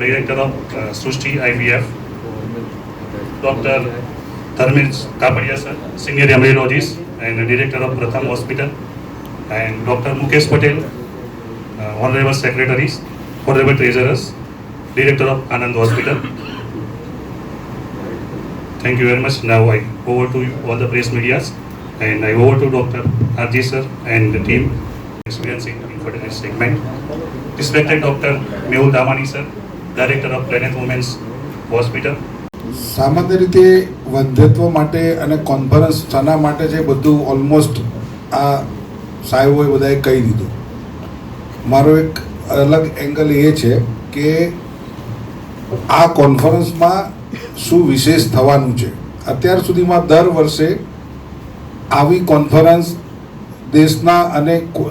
Director of Srushti IVF, Dr. Dharmesh Kapadia sir, Senior Embryologist and Director of Pratham Hospital, and Dr. Mukesh Patel, Honorable Secretaries, Honorable Treasurers, Director of Anand Hospital. Thank you very much. Now I over to you, all the press medias, and I over to Dr. RJ sir and the team experiencing infertility segment. Respected Dr. Mehul Damani sir, Director of Planet Women's Hospital. સામાન્ય રીતે વંધ્યત્વ માટે અને conference શાના માટે છે બધું almost આ સાહેબોએ બધાએ કહી દીધું. મારો એક અલગ એંગલ એ છે કે આ કોન્ફરન્સમાં શું વિશેષ થવાનું છે. અત્યાર સુધીમાં દર વર્ષે આવી કોન્ફરન્સ દેશના અનેક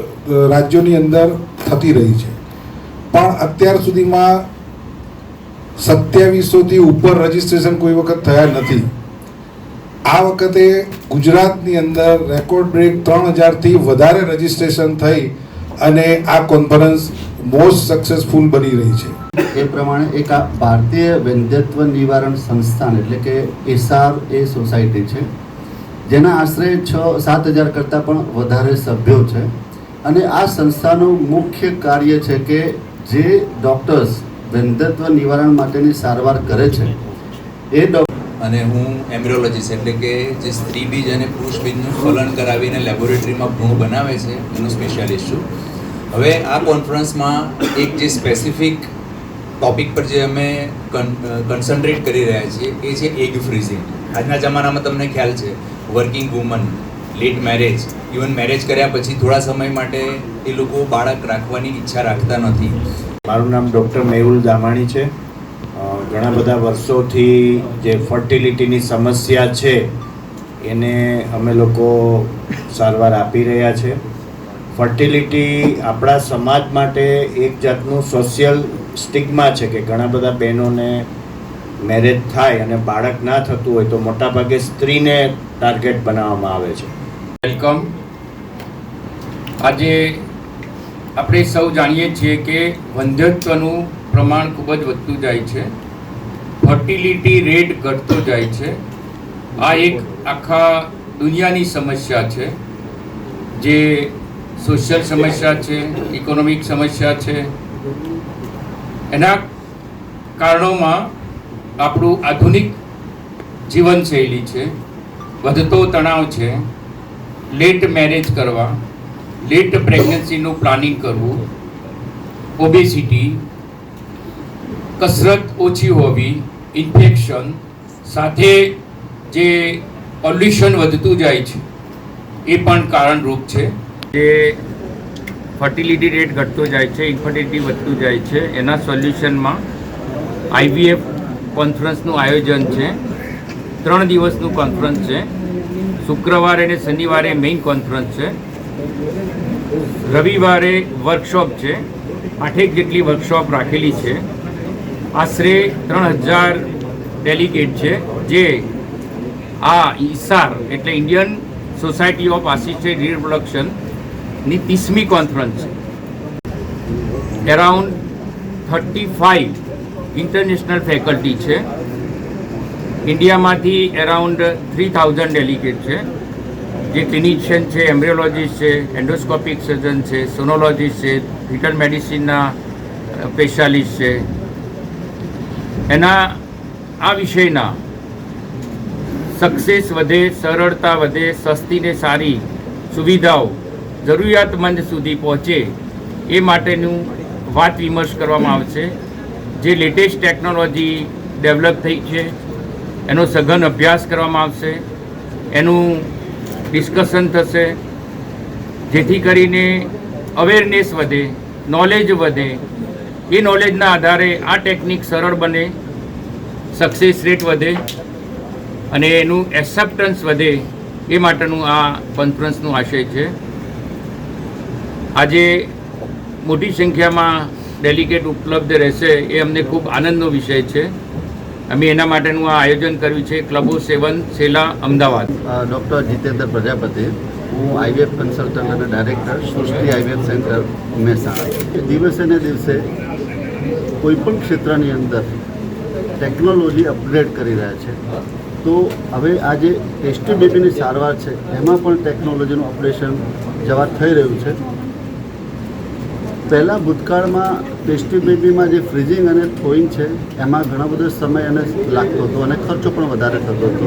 રાજ્યોની અંદર થતી રહી છે, પણ અત્યાર સુધીમાં 2700થી ઉપર રજિસ્ટ્રેશન કોઈ વખત થયા નથી. આ વખતે ગુજરાતની અંદર રેકોર્ડ બ્રેક 3000થી વધારે રજિસ્ટ્રેશન થઈ અને આ કોન્ફરન્સ મોસ્ટ સક્સેસફુલ બની રહી છે. એ પ્રમાણે એક આ ભારતીય વંધ્યત્વ નિવારણ સંસ્થાન એટલે કે SRA સોસાયટી છે, જેના આશરે 6-7 હજાર કરતાં પણ વધારે સભ્યો છે. અને આ સંસ્થાનું મુખ્ય કાર્ય છે કે જે ડૉક્ટર્સ વંધ્યત્વ નિવારણ માટેની સારવાર કરે છે એ અને હું એમ્બ્રિયોલોજીસ્ટ એટલે કે જે સ્ત્રી બીજ અને પુરુષ બીજનું ફલન કરાવીને લેબોરેટરીમાં ભ્રૂણ બનાવે છે એનો સ્પેશિયાલિસ્ટ છું. હવે આ કોન્ફરન્સમાં એક જે સ્પેસિફિક ટોપિક પર જે અમે કન્સન્ટ્રેટ કરી રહ્યા છીએ એ છે એગ ફ્રીઝિંગ. આજના જમાનામાં તમને ખ્યાલ છે working woman, late marriage, even marriage કર્યા પછી થોડા સમય માટે એ લોકો બાળક રાખવાની ઈચ્છા રાખતા નથી. મારું નામ ડૉક્ટર મેહુલ દામાણી છે. ઘણા બધા વર્ષોથી જે ફર્ટિલિટીની સમસ્યા છે એને અમે લોકો સારવાર આપી રહ્યા છે. ફર્ટિલિટી આપણા સમાજ માટે એક જાતનું સોશિયલ સ્ટિગ્મા છે કે ઘણા બધા બહેનોને મેરેજ થાય અને બાળક ના થતું હોય તો મોટાભાગે સ્ત્રીને ટાર્ગેટ બનાવવામાં આવે છે. વેલકમ. આજે આપણે સૌ જાણીએ છીએ કે વંધ્યત્વનું પ્રમાણ ખૂબ જ વધતું જાય છે, ફર્ટિલિટી રેટ ઘટતો જાય છે. આ એક આખા દુનિયાની સમસ્યા છે, જે સોશિયલ સમસ્યા છે, ઇકોનોમિક સમસ્યા છે. એના કારણોમાં આપણું આધુનિક જીવનશૈલી છે, વધતો તણાવ છે, લેટ મેરેજ કરવા, લેટ પ્રેગ્નન્સીનું પ્લાનિંગ કરવું, ઓબેસિટી, કસરત ઓછી હોવી, ઇન્ફેક્શન, સાથે જે પોલ્યુશન વધતું જાય છે એ પણ કારણરૂપ છે. જે ફર્ટિલિટી રેટ ઘટતો જાય છે, ઇન્ફર્ટિલિટી વધતું જાય છે, એના સોલ્યુશનમાં IVF કોન્ફરન્સનું આયોજન છે. 3 દિવસનું કોન્ફરન્સ છે. શુક્રવારે અને શનિવારે મેઇન કોન્ફરન્સ છે. રવિવારે વર્કશોપ છે. 8 જેટલી વર્કશોપ રાખેલી છે. આશરે 3000 ડેલિગેટ છે, જે આ ISAR એટલે ઇન્ડિયન સોસાયટી ઓફ આસિસ્ટેડ રિપ્રોડક્શનની 30મી કોન્ફરન્સ છે. એરાઉન્ડ 35 ઇન્ટરનેશનલ ફેકલ્ટી છે. ઇન્ડિયામાંથી એરાઉન્ડ 3000 ડેલિગેટ છે, જે ક્લિનિશિયન છે, એમ્બ્રિયોલોજીસ્ટ છે, એન્ડોસ્કોપિક સર્જન છે, સોનોલોજીસ્ટ છે, ફિટલ મેડિસિનના સ્પેશિયાલિસ્ટ છે. એના આ વિષયના સક્સેસ વધે, સરળતા વધે, સસ્તી ને સારી સુવિધાઓ જરૂરિયાતમંદ સુધી પહોંચે એ માટેનું વાત વિમર્શ કરવામાં આવશે. જે લેટેસ્ટ ટેકનોલોજી ડેવલપ થઈ છે એનો સઘન અભ્યાસ કરવામાં આવશે, એનું ડિસ્કશન થશે, જેથી કરીને અવેરનેસ વધે, નોલેજ વધે. એ નોલેજના આધારે આ ટેકનિક સરળ બને, સક્સેસ રેટ વધે અને એનું એક્સેપ્ટન્સ વધે. એ માટેનું આ કોન્ફરન્સનું આશય છે. આજે મોટી સંખ્યામાં ડેલિગેટ ઉપલબ્ધ રહેશે એ અમને ખૂબ આનંદનો વિષય છે. અમે એના માટેનું આ આયોજન કર્યું છે. ક્લબો 7 સેલા, અમદાવાદ. ડૉક્ટર જીતેન્દ્ર પ્રજાપતિ, હું IVF કન્સલ્ટન્ટ અને ડાયરેક્ટર સૃષ્ટિ IVF સેન્ટર મહેસાણા. દિવસે ને દિવસે કોઈપણ ક્ષેત્રની અંદર ટેકનોલોજી અપગ્રેડ કરી રહ્યા છે. તો હવે આ જે ટેસ્ટી બેબીની સારવાર છે એમાં પણ ટેકનોલોજીનું અપડેશન જવા થઈ રહ્યું છે. પહેલાં ભૂતકાળમાં ટેસ્ટી બેબીમાં જે ફ્રીઝિંગ અને થ્રોઈંગ છે એમાં ઘણો બધો સમય અને લાગતો હતો અને ખર્ચો પણ વધારે થતો હતો.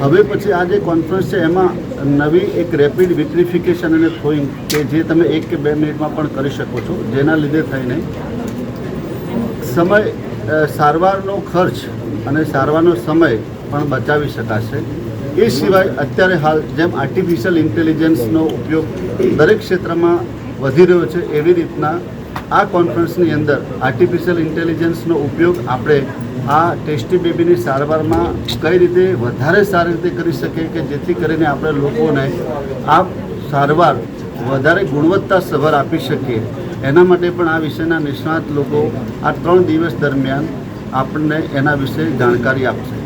હવે પછી આ જે કોન્ફરન્સ છે એમાં નવી એક રેપિડ વિટ્રિફિકેશન અને થ્રોઈંગ કે જે તમે 1 કે 2 મિનિટમાં પણ કરી શકો છો, જેના લીધે થઈને સારવારનો ખર્ચ અને સારવારનો સમય પણ બચાવી શકાશે. એ સિવાય અત્યારે હાલ જેમ આર્ટિફિશિયલ ઇન્ટેલિજન્સનો ઉપયોગ દરેક ક્ષેત્રમાં વધી રહ્યો છે, એવી રીતના આ કોન્ફરન્સની અંદર આર્ટિફિશિયલ ઇન્ટેલિજન્સનો ઉપયોગ આપણે આ ટેસ્ટી બેબીની સારવારમાં કઈ રીતે વધારે સારી રીતે કરી શકીએ કે જેથી કરીને આપણે લોકોને આ સારવાર વધારે ગુણવત્તાસભર આપી શકીએ. એના માટે પણ આ વિષયના નિષ્ણાત લોકો આ 3 દિવસ દરમિયાન આપણને એના વિશે જાણકારી આપશે.